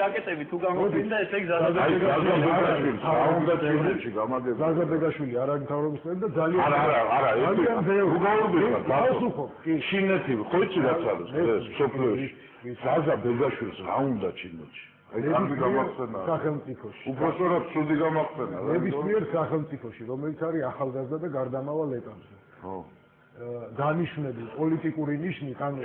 რაკეტები თუ გამოგვინდა ესე იგი ზაზაბეგაშვილი არ არის მთავრობის წევრი და ძალიან არა ჩინეთი ხო იცი რაც არის სოფლიოში ზაზაბეგაშვილს რა უნდა ჩინეთში აი ამი გამახსენა სახელმწიფოში უბრალოდ ცუდი გამახსენა ნებისმიერ სახელმწიფოში რომელიც არის ახალგაზრდა და გარდამავალ ეტაპზე ხო დანიშნული პოლიტიკური ნიშნით ანუ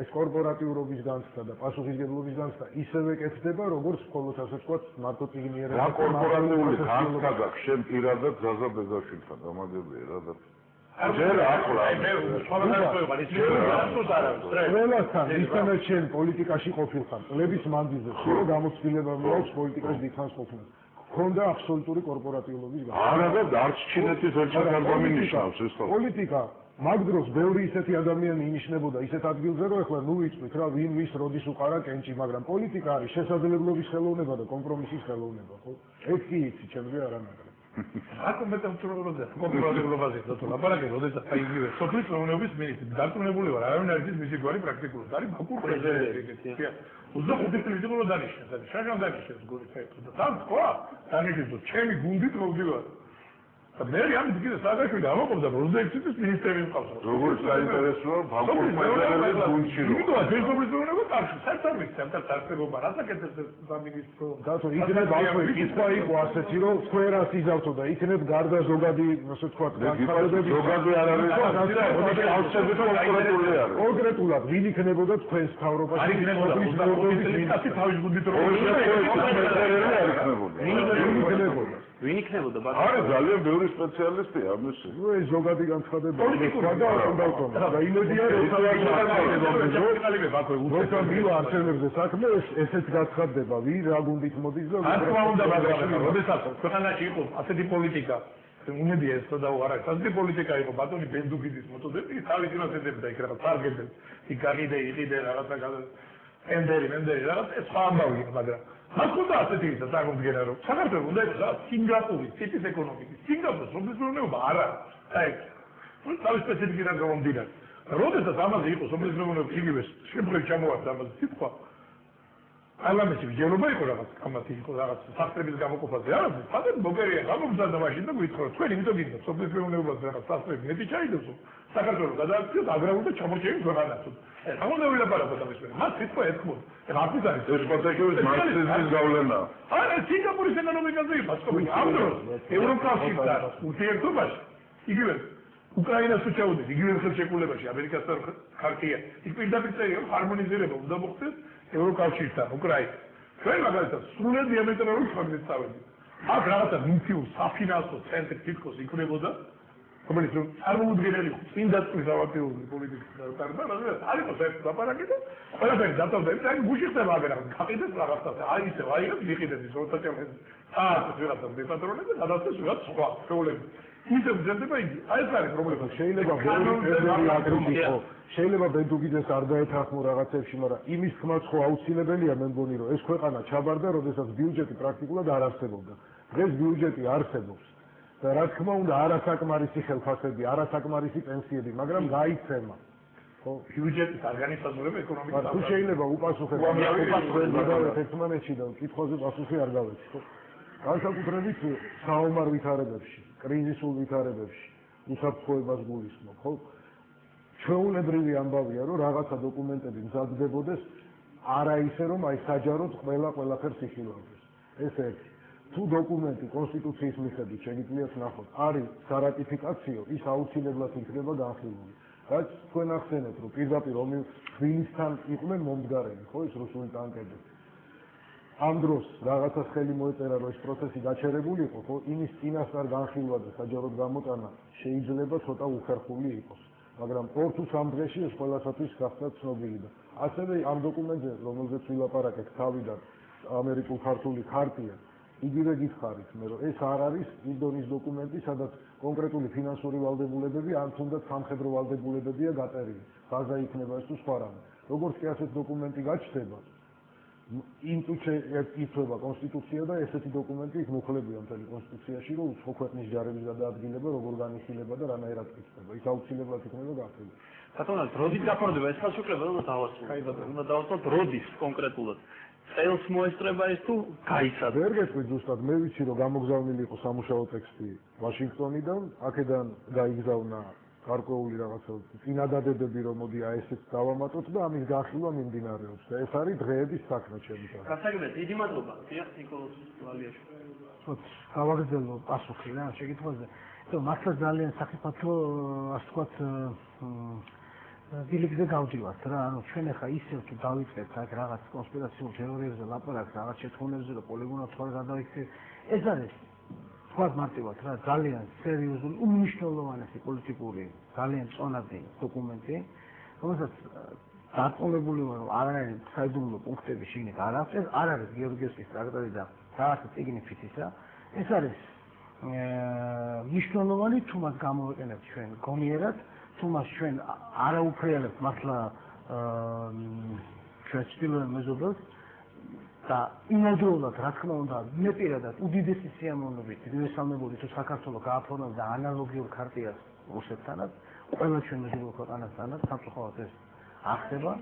ეს კორპორატიულობის განცდა და პასუხისმგებლობის განცდა ისევე კეთდება როგორც მხოლოდ ასე ვთქვათ მარტოწიგნიერება რა კორპორატიული განცდა გაქვს შენ პირადად ზაზაბეგაშვილთან გამაგებია რა და ჯერ ახლა ყველასთან ისმენად შენ პოლიტიკაში ყოფილხარ წლების მანძილზე სულ გამოცდილება მაქვს პოლიტიკაში დიდხანს ყოფნა ქონდა აბსოლუტური კორპორატიულობის განცდა არა და არც ჩინეთის ერთად არ გამინიშნავს ეს ხო პოლიტიკა მაგ დროს ბევრი ისეთი ადამიანი ინიშნებოდა ისეთ ადგილზე რომ ეხლა ნუ ვიწვით რა ვინ ვის როდის უყარა კენჭი მაგრამ პოლიტიკა არის შესაძლებლობის ხელოვნება და კომპრომისის ხელოვნება ხო ეს კი იცი ჩემზე არანაკლებ აკო მეტამორფოზაზე დათო ლაპარაკი როდესაც აი იგივე სოფლის მეურნეობის მინისტრი დარწმუნებული ვარ არავინ არ იცის მისი გვარი პრაქტიკულად არის ბაკურ პრეზიდენტი 25 წელი იყო დანიშნა და შაშან დანიშნეს გული ფაქტო და თან თქვა დანიშნეს ჩემი გუნდით მოვდივარ და მე ამით კიდე სააგაშვილი ამაყობდა 26 წლის მინისტრები მყავს როგორ საინტერესოა ბაკურ პრეზიდენტის გუნდში რო იმიტომ რომ სოფლის მეურნეობა კარში საერთოდ საერთოდ რასაკეთებს სამინისტრო დათო იქნებ ახლა კითხვა იყო ასეთი რომ სფერას იზავთო და იქნებ გარდა ზოგადი ასე ვთქვათ განხარებები ზოგადი არ არის კონკრეტულად ვინ იქნებოდა თქვენს თავრობაში არ იქნებოდა თავის გუნდით რო ვინ იქნებოდა ბატონო არის ძალიან ბევრი სპეციალისტი ამის ეს ზოგადი განცხადება და უნდა ვთქვა და იმედია როცა მივა არჩევნებზე საქმე ესეც გაცხადდება ვინ რა გუნდით მოდის და არ თქმა უნდა მაგრამ როდესაც ქვეყანაში იყო ასეთი პოლიტიკა უნებია ეს და არა ასეთი პოლიტიკა იყო ბატონი ბენდუგიძის მეთოდები თავის იმას ეძებდა იქ რაღაც ტარგეტებს იქ გაყიდე იყიდე რაღაცა ენდერი რაღაც ეს სხვა ამბავი მაგრამ მას უნდა ასეთი ისა წარმოგდგენა რომ საქართველოს უნდა იყოს რა სინგაპურის ტიპის ეკონომიკის სინგაპურის სოფლის მეურნეობა არა აი ნუ თავის სპეციფიკიდან გამომდინარე როდესაც ამაზე იყო სოფლის მეურნეობა იგივე შემდგომ ჩამოვარდა ამაზე სიტყვა პარლამენტში ვიჯერობა იყო რაღაც კამათი იყო რაღაც საფრთხების გამოყოფაზე არა ფაქტობრივად მოგერია გამომზადდა მაშინ და გითხრა თქვენ იმიტომ გინდა სოფლის მეურნეობაზე რაღაც საფრთხები მეტი ჩაიდოსო საქართველოს გადააქციოთ აგრარულ და ჩამორჩენილ ქვეყანას ამონდა ვილაპარაკოთ ამის მე მას სიტყვა ეთქმოთ რაფის არის ეს პარტიის მარქსიზმის გავლენა არა სინგაპურის ეკონომიკაზე იმასწორია ამ დროს ევროკავშირთან ურთიერთობაში იგივე უკრაინას უჩაუდეს იგივე ხელშეკრულებაში ამერიკასთან ხარტია იქ პირდაპირ წერია ჰარმონიზირება უნდა მოხდეს ევროკავშირთან უკრაინა ჩვენ მაგალითად სრულად დიამეტრალურ ხარჯებს წავედით აქ რაღაცა მუნიციპალურ საფინანსო ცენტრი თითქოს იქნებოდა რომელიც წარმოუდგენელი წინდა წლის ავაქტიური პოლიტიკის გარდა მაგრამ არის ეს ლაპარაკი და ყველაფერი დაწოვდა და გუში ხდება მაგრამ გაყიდეს რაღაცა აი ისე აიღებს მიყიდებს როცა წევს რაღაცა დეპატრონები და გადასცეს რაღაც სხვა პრობლემა ისე გზდება იგი აი ეს არის პრობლემა შეიძლება შეიძლება ბენდუგიძეს არ დაეთანხმო რაღაცებში მაგრამ იმის თქმაც ხო აუცილებელია მე მგონი რომ ეს ქვეყანა ჩაბარდა როდესაც ბიუჯეტი პრაქტიკულად არ არსებობდა დღეს ბიუჯეტი არსებობს და რა თქმა უნდა არასაკმარისი ხელფასები არასაკმარისი პენსიები მაგრამ გაიცემა ხო ბიუჯეტის ორგანიზაცია ეკონომიკის თუ შეიძლება უპასუხებ ერთმანეთში და კითხვაზე პასუხი არ გავეცი ხო განსაკუთრებით საომარ ვითარებებში კრიზისულ ვითარებებში უსაფრთხოებას გულისხმობ ხო ჩვეულებრივი ამბავია რომ რაღაცა დოკუმენტები მზადდებოდეს არა ისე რომ აი საჯაროდ ყველაფერს იხილავდეს ეს ერთი თუ დოკუმენტი კონსტიტუციის მიხედვით შეგიძლიათ ნახოთ არის სარატიფიკაციო ის აუცილებლად იქნება განხილული რაც თქვენ ახსენეთ რომ პირდაპირ ვინისთან იყვნენ მომდგარენი ხო ეს რუსული ტანკები ამ დროს რაღაცას ხელი მოეწერა რომ ეს პროცესი გაჩერებული იყო ხო იმის წინასწარ განხილვა და საჯაროდ გამოტანა შეიძლება ცოტა უხერხული იყოს მაგრამ 2 თუ 3 დღეში ეს ყველასათვის გახდა ცნობილი და ასევე ამ დოკუმენტზე რომელზეც ვილაპარაკეთ თავიდან ამერიკულ ქართული ხარტია იგივე გითხარით მე რომ ეს არ არის ინდონის დოკუმენტი სადაც კონკრეტული ფინანსური ვალდებულებები ან თუნდაც სამხედრო ვალდებულებებია გაწერილი ბაზა იქნება ეს თუ სხვა რამე როგორც კი ასეთ დოკუმენტი გაჩნდება იმ წუთში იწვება კონსტიტუცია და ესეთი დოკუმენტი იქ მოხლებია მთელი კონსტიტუციაში რომ სხვა ქვეყნის ჯარების გადაადგილება როგორ განიხილება და რანაირად იქნება ის აუცილებლად იქნება გახსოვილი ბატონო როდის გაფორმდება ეს ხელშეკრულება უნდა დავასრულოთ უნდა დავასრულოთ როდის კონკრეტულად წელს მოესწრება ეს თუ გაიცადა? ვერ გეტყვით ზუსტად, მე ვიცი რომ გამოგზავნილი იყო სამუშაო ტექსტი ვაშინგტონიდან, აქედან გაიგზავნა გარკვეული რაღაცა წინადადებები, რომ მოდი აი ესეც დავამატოთ და ამის გახილვა მიმდინარეობს და ეს არის დღეების საქმე ჩემთვის. გასაგებია, დიდი მადლობა. დიახ, ნიკოლოზ ვალიაშვილი. გავაგრძელო პასუხი რა შეკითხვაზე. მართლა ძალიან საფათო, ასე ვთქვათ, დილიგზე გავდივართ რა, ანუ ჩვენ ახლა ისევ თუ დავიწყებთ აქ რაღაც კონსპირაციულ თეორიებზე ლაპარაკს, რაღაც შეთქმულებზე და პოლიგონად ხარ გადავიქცევ, ეს არის თქვათ მარტივად რა, ძალიან სერიოზული, უმნიშვნელოვანესი პოლიტიკური, ძალიან წონადი დოკუმენტი, რომელსაც დარწმუნებული ვარ, რომ არ არის საიდუმლო პუნქტები შიგნით არ აქვს, ეს არ არის გეორგიევსკის ტრაქტატი და რაღაცა წიგნი ფიცისა, ეს არის მნიშვნელოვანი, თუ მას გამოვიყენებთ ჩვენ გონიერად, თუ მას ჩვენ არაუფრიალებთ მართლა ჩვენ ცდილობენ მეზობელს და იმავდროულად რა თქმა უნდა მე პირადად უდიდესი სიამოვნებით მივესალმებული თუ საქართველოს გააფორმებდა ანალოგიურ ქარტიას რუსეთთანაც, ყველა ჩვენ მეზობელ ქვეყანასთანაც, სამწუხაროდ ეს ახდება.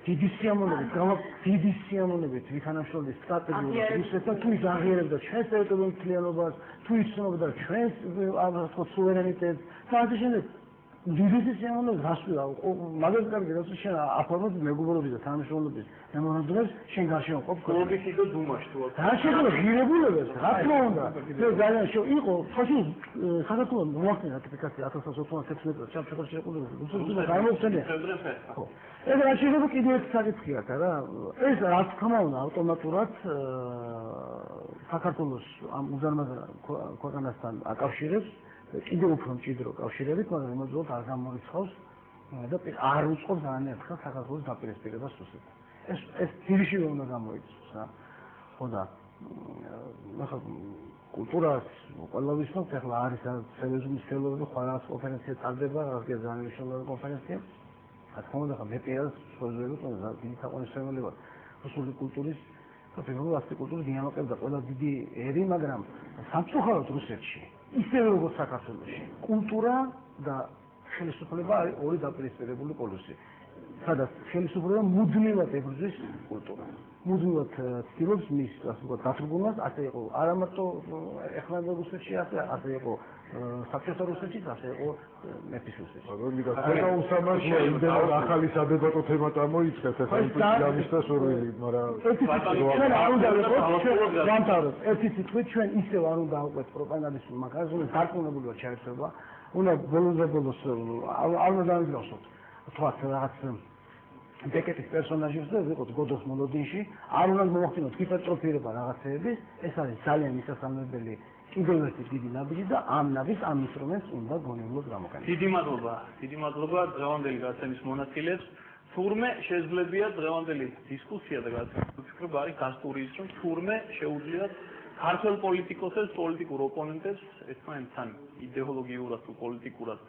დიდი სიამოვნებით ვითანამშრომლობის სტრატეგიულად რუსეთთან თუ ის აღიარებდა ჩვენს ტერიტორიულ მთლიანობას, თუ იცნობდა ჩვენს სუვერენიტეტს და ასე შემდეგ. დიდი სიამოვნებით გასვლა, მაგას კარგი როცა შენ აფორმებ მეგობრობის და თანამშრომლობის მემორანდუმებს შენ გარშემოყოფ კოლუმბისი და დუმაში თუ და შეიძლება ღირებულებებს, რა თქმა უნდა. ძალიან იყო ფაშიზმ საქართველოს მოახდინა რატიფიკაცია 1996 წელს ჩამჩქარდა შეყოლებას. რუსეთმა გამოხსენია. ეს რა შეიძლება კიდევ ერთი საკითხია რა. ეს რა თქმა უნდა ავტომატურად საქართველოს ამ უზარმაზარ ქვეყანასთან აკავშირებს კიდევ უფრო მჭიდრო კავშირებით, მაგრამ იმოძულოთ არ გამორიცხავს და არ უწყობს არანერთხელ საქართველოს დაპირისპირებას რუსეთთან. ეს ძირშივე უნდა გამოიწვიოს რა. ხო და ახლა კულტურას ყველა ვიცნობთ, ახლა არის სერიოზული ცელებები, ყველა კონფერენცია ტარდება, რაღაც ძალიან მნიშვნელოვანი კონფერენცია. რა თქმა უნდა, მე პირადად სოციალური დიდი თაყვანისმცემელი ვარ რუსული კულტურის და ფიგურული კულტურის დიალოგებს და ყველა დიდი ერი, მაგრამ სამწუხაროდ რუსეთში ისევე როგორც საქართველოში, კულტურა და ხელისუფლება არის ორი დაპირისპირებული პოლუსი. სადაც ხელისუფლება მუდმივად ებრძვის კულტურას. მუდმივად ცდილობს მის დათრგუნვას, ასე იყო არა მარტო ეხლანდელ რუსეთში, ასე იყო საბჭოთა რუსეთშიც, ასე იყო მეფის რუსეთში. ხოდა უსამართლოა იმდენად ახალი სადებატო თემა წამოიწყეთ, ახლა იმის სურვილი, მაგრამ ჩვენ არ უნდა ვიყოთ გამთავროთ. ერთი სიტყვით ჩვენ ისევ არ უნდა აღვყვეთ პროპაგანდისტულ მაგაზინს, უნდა დარწმუნებული ვარ ჩაერთვება, უნდა ბოლოს არ უნდა დავიძრაოსოთ. თქვათ რაღაც ბეკეტის პერსონაჟებზე ვიყოთ გოდოს მოლოდინში, არ უნდა მოვახდინოთ ჰიპერტროფირება რაღაცეების, ეს არის ძალიან მისასალმებელი კიდევ ერთი დიდი ნაბიჯი და ამ ნაბიჯს ამ ინსტრუმენტს უნდა გონივლოდ გამოგაყენოთ. დიდი მადლობა დღევანდელი გაცემის მონაწილეებს. თურმე შეძლებია დღევანდელი დისკუსია და გაცემა არის გასტური ის, რომ თურმე შეუძლიათ ქართველ პოლიტიკოსებს, პოლიტიკურ ოპონენტებს ერთმანეთთან იდეოლოგიურად თუ პოლიტიკურად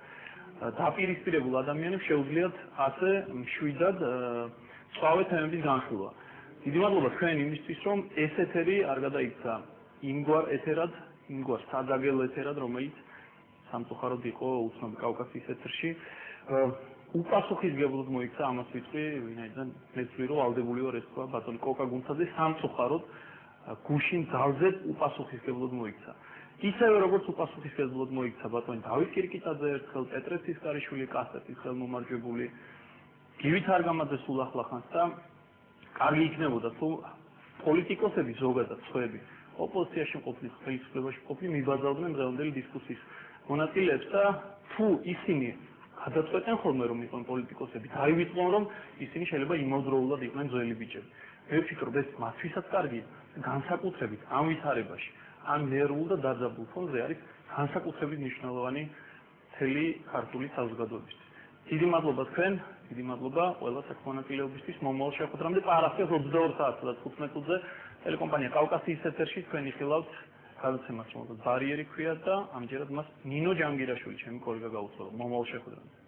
დაპირისპირებულ ადამიანებს შეუძლიათ ასე მშვიდად სხვავე თემების განხილვა. დიდი მადლობა თქვენ იმისთვის, რომ ეს ეთერი არ გადაიქცა იმგვარ ეთერად, იმგვარ სადაგელ ეთერად, რომელიც სამწუხაროდ იყო უცნობ კავკასიის ეთერში. უპასუხისმგებლად მოიქცა ამას ვიტყვი, ვინაიდან მე ვთვლი, რომ ვალდებული ვარ ეს თქვა ბატონი კოკა გუნცაძე სამწუხაროდ გუშინ ძალზე უპასუხისმგებლად მოიქცა. ისევე როგორც უპასუხისმგებლად მოიქცა ბატონი დავით კირკიტაძე ერთხელ, პეტრე ცისკარიშვილი, კასტეთის ხელმომარჯვებული, გივით არგამაძე სულ ახლახანს და კარგი იქნებოდა თუ პოლიტიკოსები ზოგადად სხვები ოპოზიციაში მყოფნი, ხელისუფლებაში მყოფნი მიბაძავდნენ დღევანდელი დისკუსიის მონაწილეებს და თუ ისინი გადაწყვეტენ ხოლმე რომ იყვნენ პოლიტიკოსები, დაივიწყონ რომ ისინი შეიძლება იმავდროულად იყვნენ ძველი ბიჭები. მე ვფიქრობ ეს მათთვისაც კარგია, განსაკუთრებით ამ ვითარებაში. ამ ნერვულ და დაძაბულ ფონზე არის განსაკუთრებით მნიშვნელოვანი მთელი ქართული საზოგადოებისთვის. დიდი მადლობა თქვენ, დიდი მადლობა ყველა საქმიანობისთვის მომავალ შეხვედრამდე პარასკევს 22 საათსა და 15 minutზე ტელეკომპანია კავკასიის ეთერში თქვენი ხილავთ გადაცემას, რომელსაც ბარიერი ქვია და ამჯერად მას ნინო ჯანგირაშვილი ჩემი კოლეგა გაუწევდა. მომავალ შეხვედრამდე.